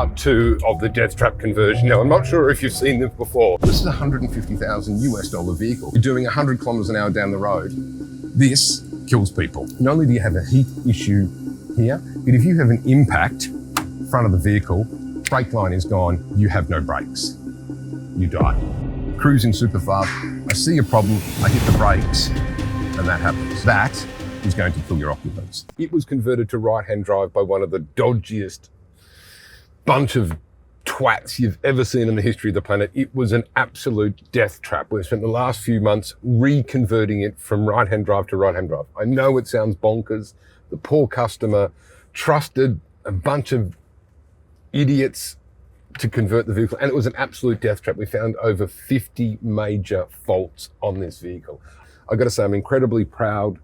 part 2 of the death trap conversion. Now, I'm not sure if you've seen this before. This is a $150,000 US vehicle. You're doing 100 kilometers an hour down the road. This kills people. Not only do you have a heat issue here, but if you have an impact, front of the vehicle, brake line is gone, you have no brakes. You die. Cruising super fast, I see a problem, I hit the brakes, and that happens. That is going to kill your occupants. It was converted to right-hand drive by one of the dodgiest bunch of twats you've ever seen in the history of the planet. It was an absolute death trap. We've spent the last few months reconverting it from right-hand drive to right-hand drive. I know it sounds bonkers. The poor customer trusted a bunch of idiots to convert the vehicle, and it was an absolute death trap. We found over 50 major faults on this vehicle. I've got to say, I'm incredibly proud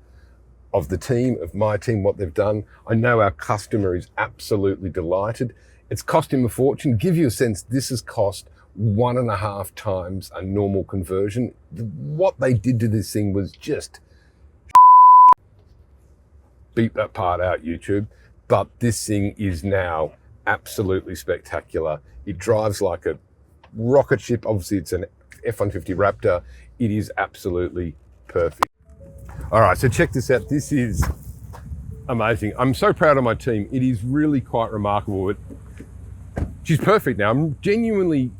of the team, of my team, what they've done. I know our customer is absolutely delighted. It's cost him a fortune. To give you a sense, this has cost 1.5 times a normal conversion. What they did to this thing was just beep that part out, YouTube. But this thing is now absolutely spectacular. It drives like a rocket ship. Obviously, it's an F-150 Raptor. It is absolutely perfect. All right, so check this out. This is amazing. I'm so proud of my team. It is really quite remarkable. She's perfect now. I'm genuinely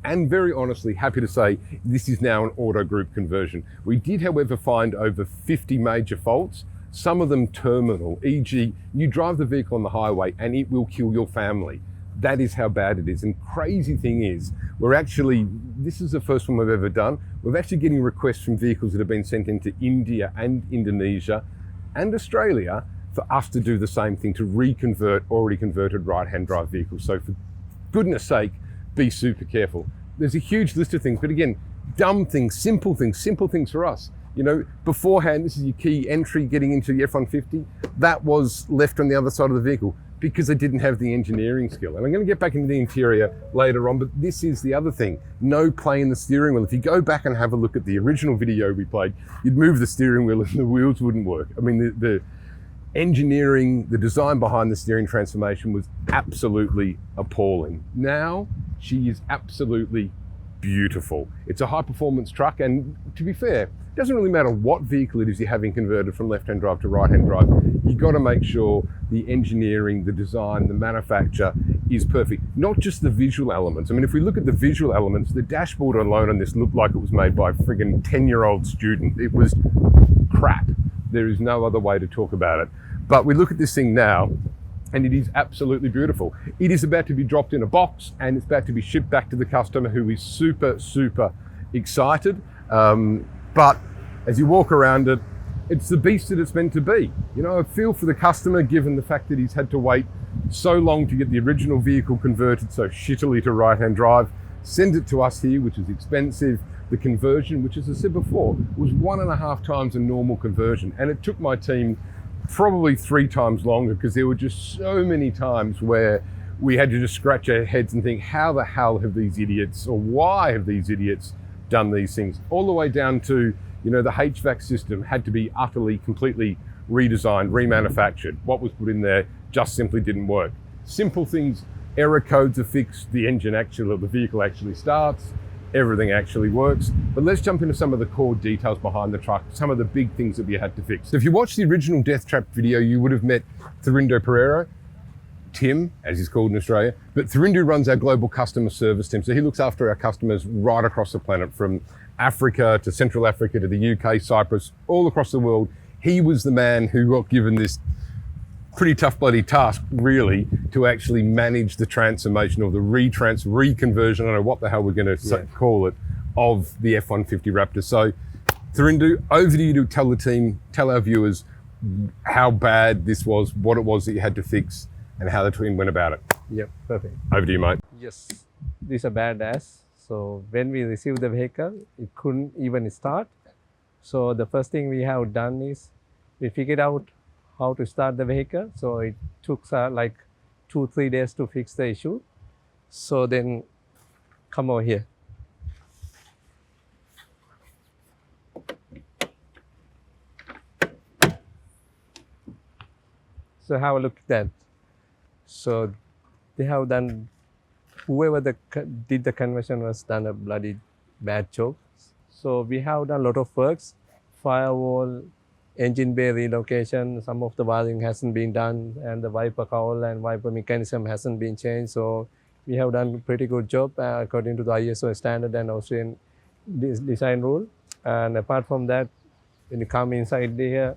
and very honestly happy to say this is now an Autogroup conversion. We did, however, find over 50 major faults, some of them terminal, e.g. you drive the vehicle on the highway and it will kill your family. That is how bad it is. And crazy thing is, this is the first one we've ever done. We're actually getting requests from vehicles that have been sent into India and Indonesia and Australia for us to do the same thing, to reconvert already converted right-hand drive vehicles. So for goodness sake, be super careful. There's a huge list of things, but again, dumb things, simple things for us. You know, beforehand, this is your key entry getting into the F-150. That was left on the other side of the vehicle because they didn't have the engineering skill. And I'm going to get back into the interior later on, but this is the other thing. No play in the steering wheel. If you go back and have a look at the original video we played, you'd move the steering wheel and the wheels wouldn't work. I mean, the engineering, the design behind the steering transformation was absolutely appalling. Now, she is absolutely beautiful. It's a high performance truck, and to be fair, it doesn't really matter what vehicle it is you're having converted from left-hand drive to right-hand drive. You got to make sure the engineering, the design, the manufacture is perfect. Not just the visual elements. I mean, if we look at the visual elements, the dashboard alone on this looked like it was made by a friggin' 10-year-old student. It was crap. There is no other way to talk about it. But we look at this thing now, and it is absolutely beautiful. It is about to be dropped in a box, and it's about to be shipped back to the customer, who is super, super excited. But as you walk around it, it's the beast that it's meant to be. You know, I feel for the customer, given the fact that he's had to wait so long to get the original vehicle converted so shittily to right-hand drive, send it to us here, which is expensive. The conversion, which, as I said before, was 1.5 times a normal conversion. And it took my team probably 3 times longer, because there were just so many times where we had to just scratch our heads and think, how the hell have these idiots, or why have these idiots done these things? All the way down to, you know, the HVAC system had to be utterly, completely redesigned, remanufactured. What was put in there just simply didn't work. Simple things, error codes are fixed, the vehicle actually starts, everything actually works. But let's jump into some of the core details behind the truck, some of the big things that we had to fix. So if you watched the original Death Trap video, you would have met Therindu Pereira, Tim, as he's called in Australia, but Therindu runs our global customer service team. So he looks after our customers right across the planet, from Africa to Central Africa to the UK, Cyprus, all across the world. He was the man who got given this pretty tough bloody task, really, to actually manage the transformation, or the reconversion, I don't know what the hell we're going to call it, of the F-150 Raptor. So Therindu, over to you to tell the team, tell our viewers how bad this was, what it was that you had to fix, and how the team went about it. Yep, perfect. Over to you, mate. Yes, this is a badass. So when we received the vehicle, it couldn't even start. So the first thing we have done is we figured out how to start the vehicle. So it took like 2-3 days to fix the issue. So then come over here. So have a look at that. So they have done, whoever did the conversion was done a bloody bad job. So we have done a lot of works, firewall, engine bay relocation, some of the wiring hasn't been done, and the wiper cowl and wiper mechanism hasn't been changed. So we have done a pretty good job according to the ISO standard and Austrian design rule. And apart from that, when you come inside here,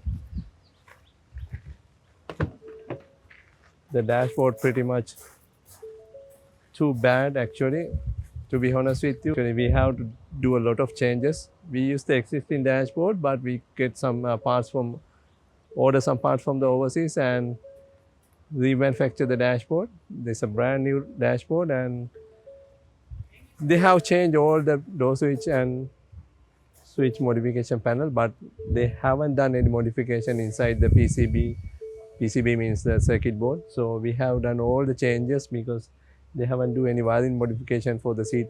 the dashboard pretty much too bad actually, to be honest with you. Actually, we have to do a lot of changes. We use the existing dashboard, but we get some order some parts from the overseas and remanufacture the dashboard. There's a brand new dashboard, and they have changed all the door switch and switch modification panel, but they haven't done any modification inside the PCB. PCB means the circuit board. So we have done all the changes because they haven't do any wiring modification for the seat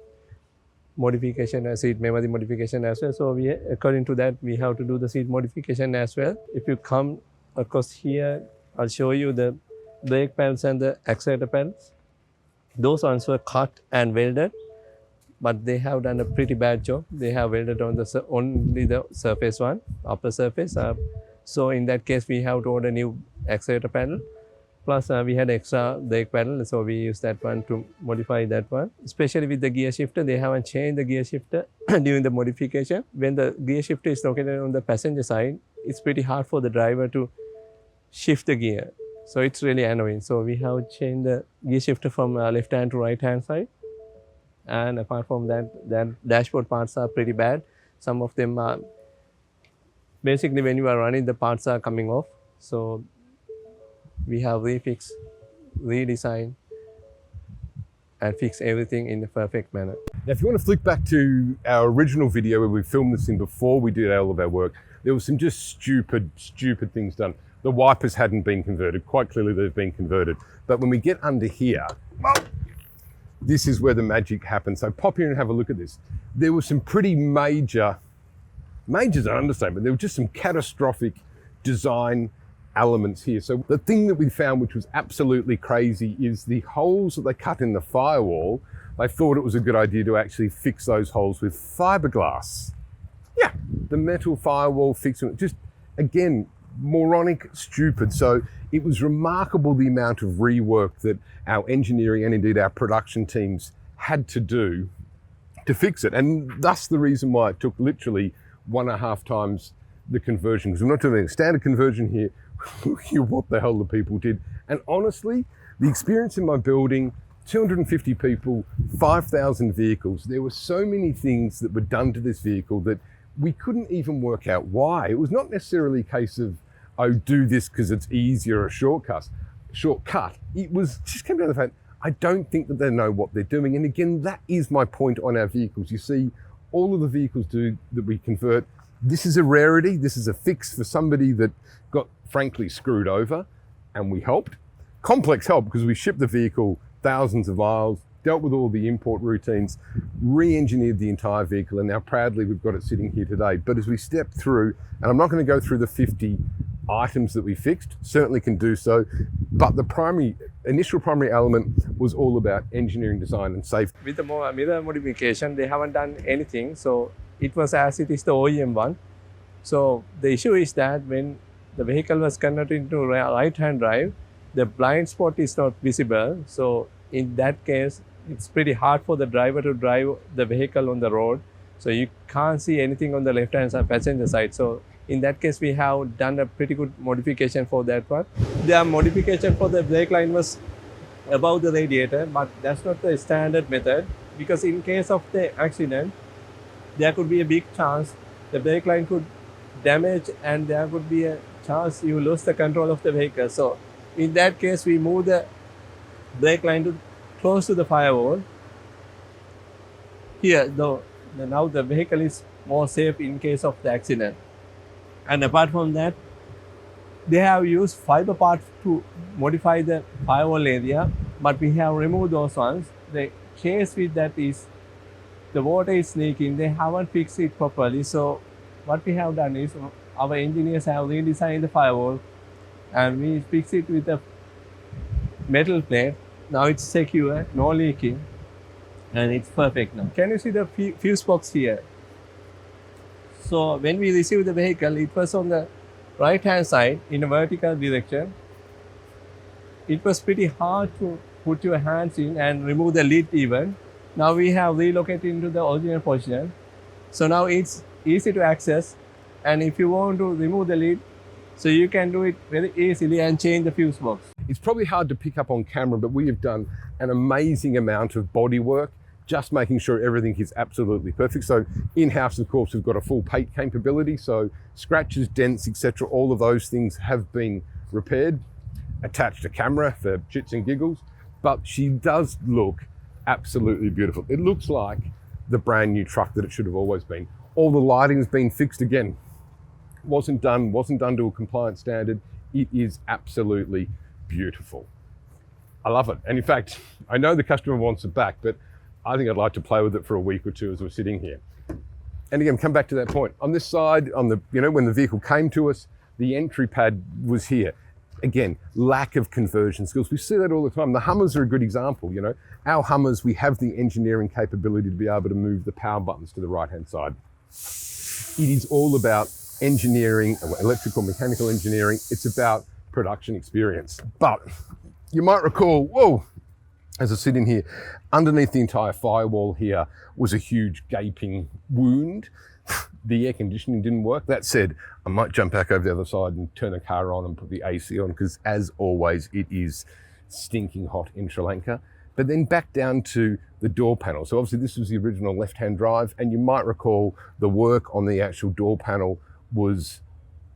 modification, seat memory modification as well. So we, according to that, we have to do the seat modification as well. If you come across here, I'll show you the brake pads and the accelerator pads. Those ones were cut and welded, but they have done a pretty bad job. They have welded on only the surface one, upper surface. So in that case, we have to order new accelerator panel. Plus, we had extra brake pedal, so we used that one to modify that one. Especially with the gear shifter, they haven't changed the gear shifter during the modification. When the gear shifter is located on the passenger side, it's pretty hard for the driver to shift the gear. So it's really annoying. So we have changed the gear shifter from left hand to right hand side. And apart from that, the dashboard parts are pretty bad. Some of them are, basically when you are running, the parts are coming off. So we have refixed, redesigned, and fixed everything in the perfect manner. Now, if you want to flick back to our original video where we filmed this in before we did all of our work, there was some just stupid things done. The wipers hadn't been converted. Quite clearly they've been converted. But when we get under here, well, this is where the magic happens. So pop here and have a look at this. There were some pretty major's an understatement, there were just some catastrophic design elements here. So the thing that we found, which was absolutely crazy, is the holes that they cut in the firewall. They thought it was a good idea to actually fix those holes with fiberglass. Yeah, the metal firewall fixing, just again, moronic, stupid. So it was remarkable the amount of rework that our engineering and indeed our production teams had to do to fix it. And thus the reason why it took literally 1.5 times the conversion, because we're not doing a standard conversion here. Looking at what the hell the people did. And honestly, the experience in my building, 250 people, 5,000 vehicles, there were so many things that were done to this vehicle that we couldn't even work out why. It was not necessarily a case of, oh, do this because it's easier or a shortcut. It was just came down to the fact, I don't think that they know what they're doing. And again, that is my point on our vehicles. You see, all of the vehicles that we convert, this is a rarity. This is a fix for somebody that got frankly screwed over, and we helped. Complex help because we shipped the vehicle thousands of miles, dealt with all the import routines, re-engineered the entire vehicle, and now proudly we've got it sitting here today. But as we step through, and I'm not going to go through the 50 items that we fixed, certainly can do so, but the initial primary element was all about engineering, design and safety. With the mirror modification, they haven't done anything, so it was as it is the OEM one. So the issue is that when the vehicle was converted into right-hand drive, the blind spot is not visible. So in that case, it's pretty hard for the driver to drive the vehicle on the road. So you can't see anything on the left-hand side, passenger side. So in that case, we have done a pretty good modification for that one. The modification for the brake line was above the radiator, but that's not the standard method, because in case of the accident, there could be a big chance the brake line could damage, and there could be a chance you lose the control of the vehicle. So in that case, we move the brake line to close to the firewall. Here, though, now the vehicle is more safe in case of the accident. And apart from that, they have used fiber parts to modify the firewall area, but we have removed those ones. The case with that is the water is leaking. They haven't fixed it properly. So what we have done is our engineers have redesigned the firewall, and we fix it with a metal plate. Now it's secure, no leaking, and it's perfect now. Can you see the fuse box here? So when we received the vehicle, it was on the right hand side in a vertical direction. It was pretty hard to put your hands in and remove the lid even. Now we have relocated into the original position. So now it's easy to access, and if you want to remove the lid, so you can do it very easily and change the fuse box. It's probably hard to pick up on camera, but we have done an amazing amount of body work, just making sure everything is absolutely perfect. So in-house, of course, we've got a full paint capability. So scratches, dents, etc., all of those things have been repaired, attached a camera for chits and giggles, but she does look absolutely beautiful. It looks like the brand new truck that it should have always been. All the lighting has been fixed again. Wasn't done to a compliant standard. It is absolutely beautiful. I love it. And in fact, I know the customer wants it back, but I think I'd like to play with it for a week or two as we're sitting here. And again, come back to that point. On this side, on the, when the vehicle came to us, the entry pad was here. Again, lack of conversion skills. We see that all the time. The Hummers are a good example. Our Hummers, we have the engineering capability to be able to move the power buttons to the right-hand side. It is all about engineering, electrical, mechanical engineering. It's about production experience. But you might recall, as I sit in here, underneath the entire firewall here was a huge gaping wound. The air conditioning didn't work. That said, I might jump back over the other side and turn the car on and put the AC on, because as always, it is stinking hot in Sri Lanka. But then back down to the door panel. So obviously this was the original left-hand drive, and you might recall the work on the actual door panel was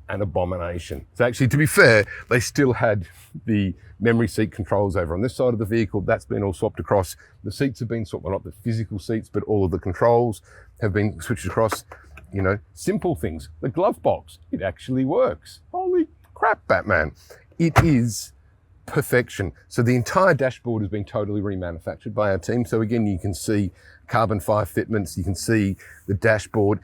an abomination. So actually, to be fair, they still had the memory seat controls over on this side of the vehicle. That's been all swapped across. The seats have been swapped, well, not the physical seats, but all of the controls have been switched across. Simple things. The glove box, it actually works. Holy crap, Batman. It is perfection. So the entire dashboard has been totally remanufactured by our team. So again, you can see carbon fiber fitments, you can see the dashboard.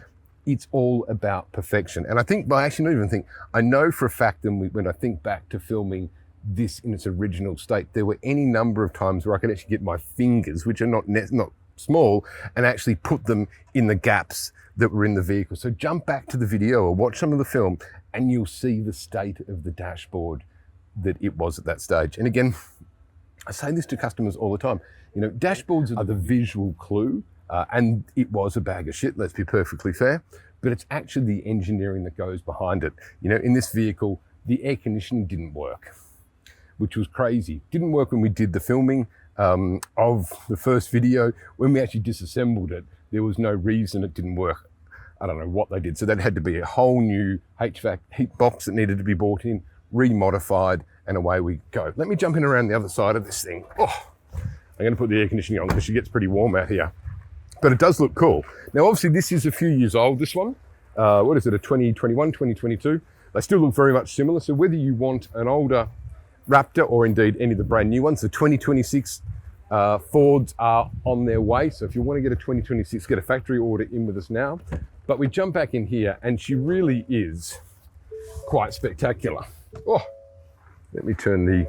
It's all about perfection. And I think, well, actually not even think, I know for a fact that when I think back to filming this in its original state, there were any number of times where I could actually get my fingers, which are not small, and actually put them in the gaps that were in the vehicle. So jump back to the video or watch some of the film and you'll see the state of the dashboard that it was at that stage. And again, I say this to customers all the time, dashboards are the visual clue, and it was a bag of shit, let's be perfectly fair, but it's actually the engineering that goes behind it. In this vehicle, the air conditioning didn't work, which was crazy. Didn't work when we did the filming of the first video. When we actually disassembled it, there was no reason it didn't work. I don't know what they did. So that had to be a whole new HVAC heat box that needed to be brought in, remodified, and away we go. Let me jump in around the other side of this thing. I'm gonna put the air conditioning on because it gets pretty warm out here. But it does look cool. Now, obviously this is a few years old, this one. What is it, a 2021, 2022? They still look very much similar. So whether you want an older Raptor or indeed any of the brand new ones, the 2026 Fords are on their way. So if you want to get a 2026, get a factory order in with us now. But we jump back in here and she really is quite spectacular. Let me turn the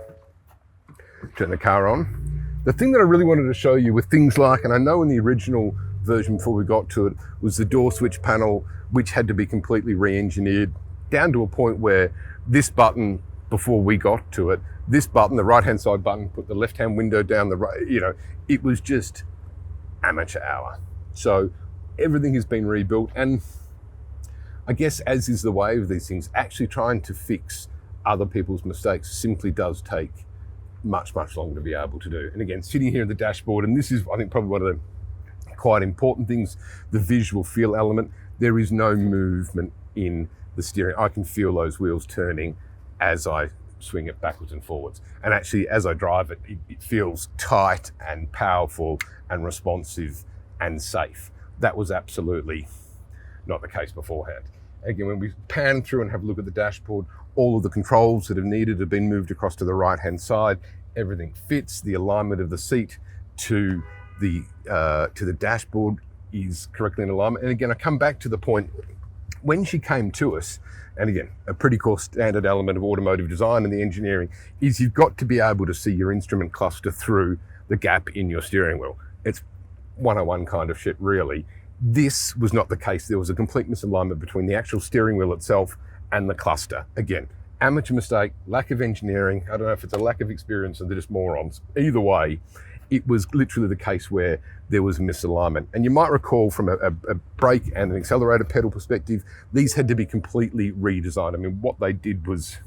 car on. The thing that I really wanted to show you with things like, and I know in the original version before we got to it, was the door switch panel, which had to be completely re-engineered down to a point where this button, before we got to it, this button, the right-hand side button, put the left-hand window down the right, it was just amateur hour. So everything has been rebuilt. And I guess as is the way of these things, actually trying to fix other people's mistakes simply does take much, much longer to be able to do. And again, sitting here in the dashboard, and this is, I think, probably one of the quite important things, the visual feel element. There is no movement in the steering. I can feel those wheels turning as I swing it backwards and forwards. And actually, as I drive it, it feels tight and powerful and responsive and safe. That was absolutely not the case beforehand. Again, when we pan through and have a look at the dashboard, all of the controls that have needed have been moved across to the right-hand side. Everything fits. The alignment of the seat to the dashboard is correctly in alignment. And again, I come back to the point when she came to us, and again, a pretty core standard element of automotive design and the engineering is you've got to be able to see your instrument cluster through the gap in your steering wheel. It's 101 kind of shit, really. This was not the case. There was a complete misalignment between the actual steering wheel itself and the cluster. Again, amateur mistake, lack of engineering. I don't know if it's a lack of experience or they're just morons. Either way, it was literally the case where there was misalignment. And you might recall from a brake and an accelerator pedal perspective, these had to be completely redesigned. I mean, what they did was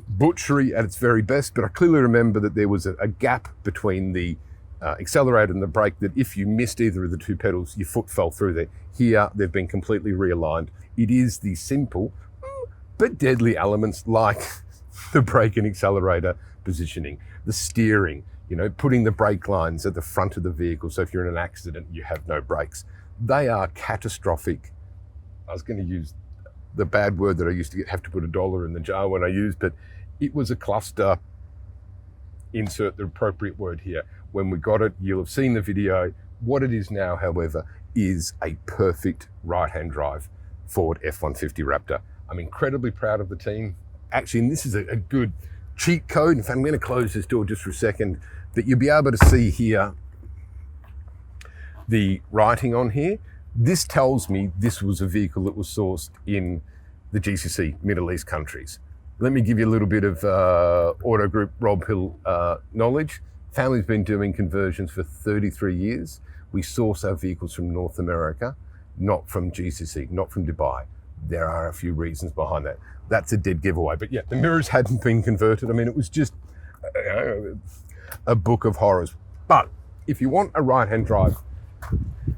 butchery at its very best, but I clearly remember that there was a gap between the accelerator and the brake that if you missed either of the two pedals, your foot fell through there. Here, they've been completely realigned. It is the simple but deadly elements like the brake and accelerator positioning, the steering, you know, putting the brake lines at the front of the vehicle so if you're in an accident, you have no brakes. They are catastrophic. I was going to use the bad word that I used to have to put $1 in the jar when I used, but it was a cluster. Insert the appropriate word here. When we got it, you'll have seen the video. What it is now, however, is a perfect right-hand drive Ford F-150 Raptor. I'm incredibly proud of the team. Actually, and this is a good cheat code. In fact, I'm going to close this door just for a second, but you'll be able to see here the writing on here. This tells me this was a vehicle that was sourced in the GCC, Middle East countries. Let me give you a little bit of Autogroup Rob Hill knowledge. Family's been doing conversions for 33 years. We source our vehicles from North America, not from GCC, not from Dubai. There are a few reasons behind that. That's a dead giveaway. But yeah, the mirrors hadn't been converted. I mean, it was just a book of horrors. But if you want a right-hand drive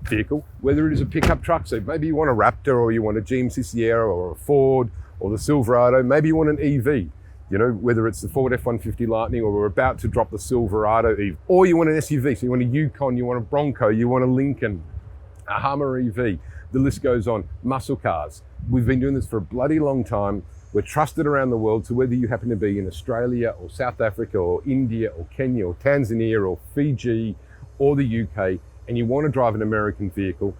vehicle, whether it is a pickup truck, so maybe you want a Raptor or you want a GMC Sierra or a Ford or the Silverado, maybe you want an EV, you know, whether it's the Ford F-150 Lightning or we're about to drop the Silverado EV, or you want an SUV, so you want a Yukon, you want a Bronco, you want a Lincoln, a Hummer EV, the list goes on, muscle cars. We've been doing this for a bloody long time. We're trusted around the world, so whether you happen to be in Australia or South Africa or India or Kenya or Tanzania or Fiji or the UK, and you want to drive an American vehicle,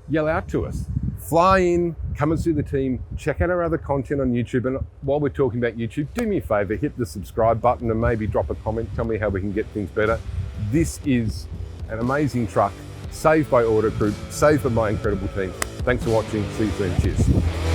yell out to us. Fly in, come and see the team, check out our other content on YouTube. And while we're talking about YouTube, do me a favor, hit the subscribe button and maybe drop a comment. Tell me how we can get things better. This is an amazing truck, saved by Autogroup, saved by my incredible team. Thanks for watching. See you soon. Cheers.